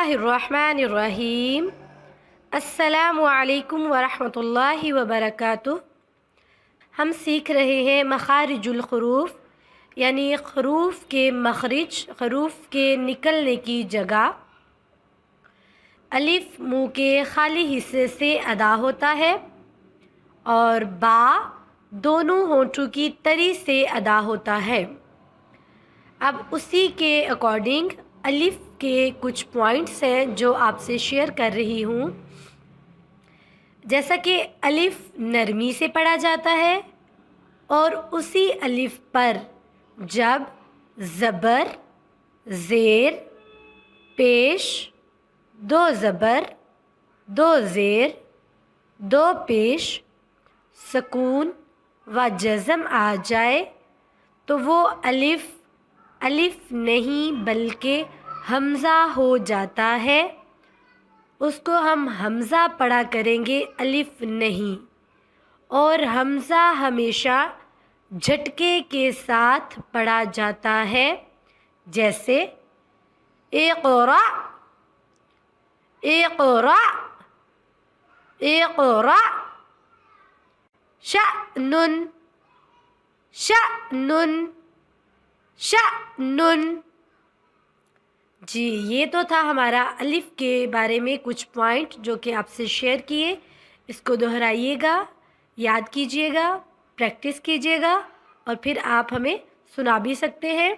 बिस्मिल्लाहिर्रहमानिर्रहीम। अस्सलामु अलैकुम वरहमतुल्लाहि वबरकातुह। हम सीख रहे हैं मखारिजुल ख़ुरूफ़, यानी ख़ुरूफ़ के मखरिज, ख़ुरूफ़ के निकलने की जगह। अलिफ मुँह के खाली हिस्से से अदा होता है और बा दोनों होंठों की तरी से अदा होता है। अब उसी के अकॉर्डिंग अलिफ के कुछ पॉइंट्स हैं जो आपसे शेयर कर रही हूँ। जैसा कि अलिफ नरमी से पढ़ा जाता है और उसी अलिफ पर जब ज़बर, ज़ेर, पेश, दो ज़बर, दो ज़ेर, दो पेश, सकून व जज़म आ जाए तो वो अलिफ नहीं बल्कि हमज़ा हो जाता है। उसको हम हमज़ा पढ़ा करेंगे, अलिफ नहीं। और हमज़ा हमेशा झटके के साथ पढ़ा जाता है, जैसे इक़रा, इक़रा, इक़रा, शअनुन, शअनुन, शअनुन। जी, ये तो था हमारा अलिफ के बारे में कुछ पॉइंट जो कि आपसे शेयर किए। इसको दोहराइएगा, याद कीजिएगा, प्रैक्टिस कीजिएगा और फिर आप हमें सुना भी सकते हैं।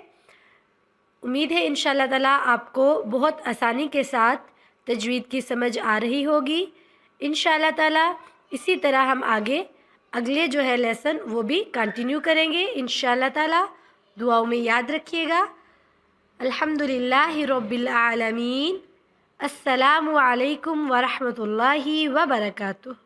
उम्मीद है इंशाअल्लाह ताला आपको बहुत आसानी के साथ तजवीद की समझ आ रही होगी। इंशाअल्लाह ताला इसी तरह हम आगे अगले जो है लेसन वो भी कंटिन्यू करेंगे इंशाअल्लाह ताला। दुआओं में याद रखिएगा। अल्हम्दुलिल्लाहि रब्बिल आलमीन। अस्सलामु अलैकुम वरहमतुल्लाहि वबरकातुह।